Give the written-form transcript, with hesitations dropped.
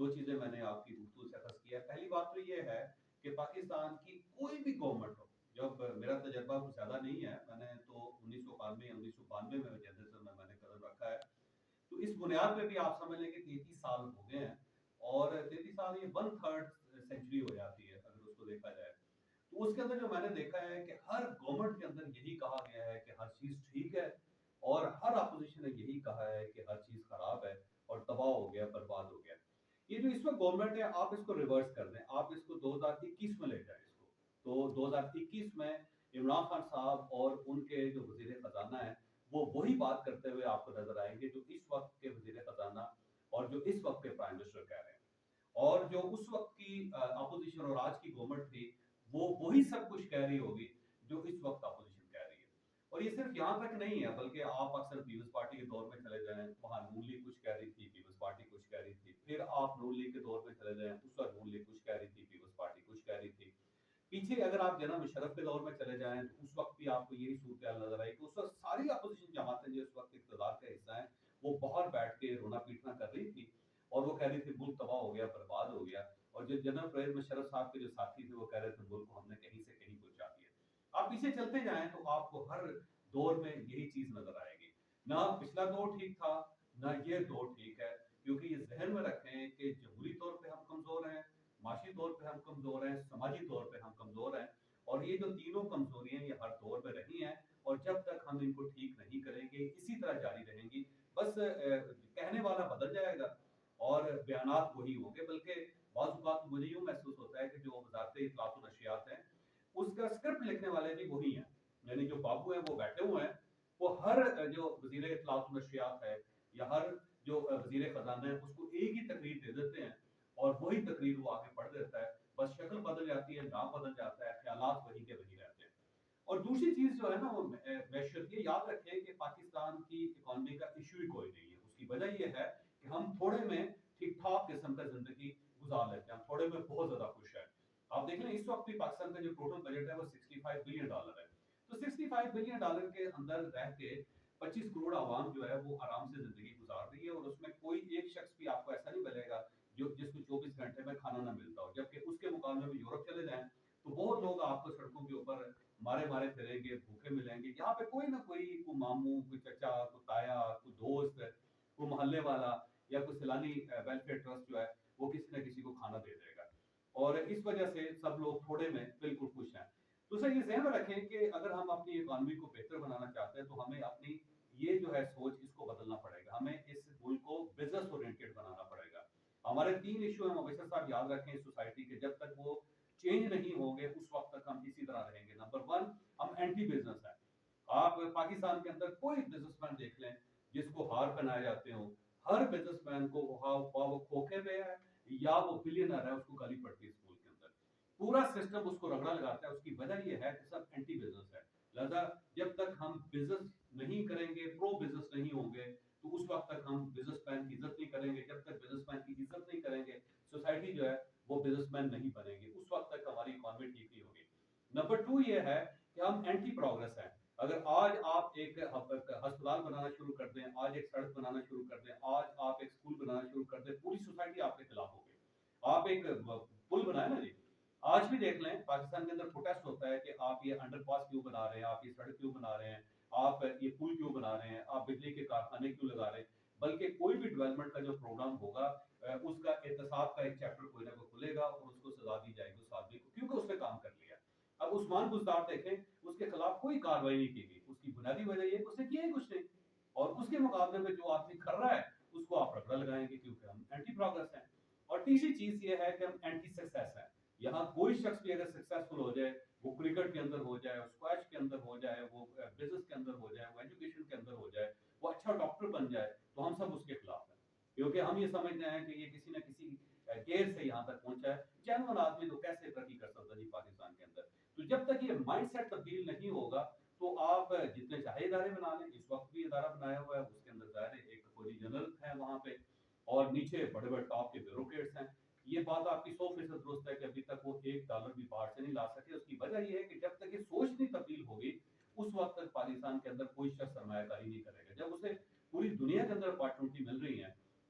دو چیزیں میں نے آپ کی گفتگو سے اخذ کیا. پہلی بات تو یہ ہے کہ پاکستان کی کوئی بھی گورنمنٹ ہو، جب میرا تجربہ کچھ زیادہ نہیں ہے، میں نے تو 1991 یا 1992 میں جرنلزم میں نے قدم رکھا ہے، تو اس بنیاد پہ بھی آپ سمجھ لیں کہ 33 سال ہو گئے ہیں، اور 33 سال یہ 1/3 سینچری ہو جاتی ہے اگر اس کو دیکھا جائے. تو اس کے اندر جو میں نے دیکھا ہے کہ ہر گورنمنٹ کے اندر یہی کہا گیا ہے کہ ہر چیز ٹھیک ہے، اور ہر اپوزیشن نے یہی کہا ہے کہ ہر چیز خراب ہے اور تباہ ہو گیا، برباد ہو گیا. یہ جو اس وقت گورنمنٹ ہے، آپ اس کو ریورس کر دیں، آپ اس کو 2021 میں لے جائیں اس کو. تو 2021 میں عمران خان صاحب اور ان کے جو وزیر خزانہ ہیں وہ وہی بات کرتے ہوئے آپ کو نظر آئیں گے جو اس وقت کے وزیر خزانہ اور جو اس وقت کے پرائم منسٹر کہہ رہے ہیں. اور جو اس وقت کی اپوزیشن اور آج کی گورنمنٹ تھی وہ وہی سب کچھ کہہ رہی ہوگی جو اس وقت اپوزیشن کہہ رہی ہے. اور یہ صرف یہاں تک نہیں ہے، بلکہ آپ اکثر پیپلز پارٹی کے دور میں چلے جائیں، وہاں نون لیگ کچھ کہہ رہی تھی، پیپلز پارٹی کچھ کہہ رہی تھی. پھر آپ نون لیگ کے دور میں چلے جائیں، اس وقت نون لیگ کچھ کہہ رہی تھی، پیپلز پارٹی کچھ کہہ رہی تھی. پیچھے اگر آپ جناب مشرف کے دور میں چلے جائیں تو اس وقت بھی آپ کو یہی صورتحال نظر آئی کہ اس وقت ساری اپوزیشن جماعتیں جو اس وقت اقتدار کا حصہ ہیں وہ باہر بیٹھ کے رونا پیٹنا کر رہی تھی، اور وہ کہہ رہی تھی ملک تباہ ہو گیا، برباد ہو گیا. اور جو جنرل پرویز مشرف صاحب کے جو ساتھی تھے وہ کہہ رہے تھے ملک کو ہم نے کہیں سے کہیں پہنچا دیا. آپ پیچھے چلتے جائیں تو آپ کو ہر دور میں یہی چیز نظر آئے گی. نہ پچھلا دور ٹھیک تھا، نہ یہ دور ٹھیک ہے، کیونکہ یہ ذہن میں رکھیں کہ جمہوری طور پہ ہم کمزور ہیں، معاشی طور پہ ہم کمزور ہیں، سماجی طور پہ ہم کمزور ہیں. اور یہ جو تینوں کمزوریاں یہ ہر دور میں رہی ہیں، اور جب تک ہم ان کو ٹھیک نہیں کریں گے اسی طرح جاری رہیں گی. بس کہنے والا بدل جائے گا اور بیانات وہی ہوں گے. بلکہ بعض اوقات مجھے یوں محسوس ہوتا ہے کہ جو وزارت اطلاعات و نشریات ہیں اس کا اسکرپٹ لکھنے والے بھی وہی ہیں، یعنی جو بابو ہیں وہ بیٹھے ہوئے ہیں، وہ ہر جو وزیر اطلاعات و نشریات ہے یا ہر جو وزیر خزانہ ہے اس کو ایک ہی تقریر دے دیتے ہیں، اور وہی تقریر وہ آگے پڑھ دیتا ہے. بس شکل بدل جاتی ہے، نام بدل جاتا ہے، خیالات وہی کے وہی رہتے ہیں. اور دوسری چیز جو ہے نا وہ معیشت، یہ یاد رکھیں کہ پاکستان کی اکانومی کا ایشو ہی کوئی نہیں ہے. اس کی وجہ یہ ہے کہ ہم تھوڑے میں ٹھیک ٹھاک قسم کا زندگی گزار لیتے ہیں، ہم تھوڑے میں بہت زیادہ خوش ہیں. آپ دیکھ لیں اس وقت بھی پاکستان کا جو ٹوٹل بجٹ ہے وہ $65 بلین ہے. تو $65 بلین کے اندر رہ کے 25 کروڑ عوام جو ہے وہ آرام سے زندگی گزار رہی ہے، اور اس میں کوئی ایک شخص بھی آپ کو ایسا نہیں ملے گا جس کو 24 گھنٹے میں کھانا نہ ملتا ہو. جبکہ اس کے مقابلے میں یورپ چلے جائیں تو بہت لوگ آپ کو سڑکوں کے اوپر مارے مارے پھریں گے، بھوکے ملیں گے. یہاں پہ کوئی نہ کوئی ماموں، کوئی چچا، کوئی تایا، کوئی دوست، کوئی محلے والا یا کوئی سیلانی ویلفیئر ٹرسٹ جو ہے وہ کسی نہ کسی کو کھانا دے دے گا، اور اس وجہ سے سب لوگ تھوڑے میں بالکل خوش ہیں. تو سر یہ ذہن میں رکھیں کہ اگر ہم اپنی اکانومی کو بہتر بنانا چاہتے ہیں تو ہمیں اپنی یہ جو ہے سوچ اس کو بدلنا پڑے گا. ہمیں اس ملک کو بزنس اورینٹڈ بنانا پڑے گا. ہمارے 3 ایشو ہیں مبشر صاحب، یاد رکھیں اس سوسائٹی کے، جب تک وہ چینج نہیں ہوں گے اس وقت تک ہم اسی طرح رہیں گے. نمبر 1، ہم اینٹی بزنس ہیں. آپ پاکستان کے اندر کوئی بزنس مین دیکھ لیں جس کو ہار پہنائے جاتے ہوں، ہر بزنس مین کو وہ کھوکھے میں ہے یا وہ بلینر ہے اس کو گالی پڑتی ہے. اس ملک کے اندر پورا سسٹم اس کو رگڑا لگاتا ہے. اس کی وجہ یہ ہے کہ سب اینٹی بزنس ہے. لہذا جب تک ہم بزنس نہیں کریں گے، پرو بزنس نہیں ہوں گے، تو اس وقت تک ہم بزنس مین کی عزت نہیں کریں گے. جب تک بزنس مین کی عزت نہیں کریں گے سوسائٹی جو ہے وہ بزنس مین نہیں بنے گی. اس وقت تک ہماری اکانومی ٹھیک نہیں ہوگی. نمبر 2 یہ ہے کہ ہم اینٹی پروگرس ہیں. اگر آج آپ ایک ہسپتال بنانا شروع کر دیں، آج ایک سڑک بنانا شروع کر دیں، آج آپ ایک اسکول بنانا شروع کر دیں، پوری سوسائٹی آپ کے خلاف ہوگی. آپ ایک پل بنائیں نا جی، آج بھی دیکھ لیں پاکستان کے اندر پروٹیسٹ ہوتا ہے کہ آپ یہ انڈر پاس کیوں بنا رہے ہیں، آپ یہ سڑک کیوں بنا رہے ہیں، آپ یہ پل کیوں بنا رہے ہیں، آپ بجلی کے کارخانے کیوں لگا رہے ہیں. بلکہ کوئی بھی ڈیولپمنٹ کا جو پروگرام ہوگا اس کا احتساب کا ایک چیپٹر کوئی نہ کوئی کھلے گا اور اس کو سزا دی جائے گی اس آدمی کو، کیونکہ اس نے کام کر لیا. اب عثمان بزدار دیکھیں، اس کے خلاف کوئی کارروائی نہیں کی گئی. اس کی بنیادی وجہ یہ ہے کہ اس نے کیا ہی کچھ نہیں، اور اس کے مقابلے میں جو آدمی کر رہا ہے اس کو آپ رگڑا لگائیں گے کیونکہ ہم اینٹی پروگرس ہیں. اور تیسری چیز یہ ہے کہ ہم اینٹی سکسیس ہیں. یہاں کوئی شخص بھی اگر سکسیسفل ہو جائے، وہ کرکٹ کے اندر ہو جائے، اسکواش کے اندر ہو جائے، وہ بزنس کے اندر ہو جائے، وہ ایجوکیشن کے اندر ہو جائے، وہ اچھا ڈاکٹر بن جائے، تو ہم سب اس کے خلاف ہیں. کیونکہ ہم یہ سمجھتے ہیں کہ یہ کسی نہ کسی گیئر سے یہاں تک پہنچا ہے. جنرل آدمی تو کیسے ترقی کر سکتا جی پاکستان کے اندر. تو جب تک یہ مائنڈ سیٹ تبدیل نہیں ہوگا تو آپ جتنے چاہے ادارے بنا لیں. اس وقت بھی ادارہ بنایا ہوا ہے، اس کے اندر ظاہر ہے ایک فوجی جنرل ہے وہاں پہ، اور نیچے بڑے بڑے ٹاپ کے بیوروکریٹس ہیں. یہ بات آپ کی 100% درست ہے کہ ابھی تک وہ $1 بھی باہر سے نہیں لا سکے. اس کی وجہ یہ ہے کہ جب تک یہ سوچ نہیں تبدیل ہوگی اس وقت تک پاکستان کے اندر کوئی شخص سرمایہ کاری نہیں کرے گا. جب اسے پوری دنیا کے اندر اپارچونٹی مل رہی ہے،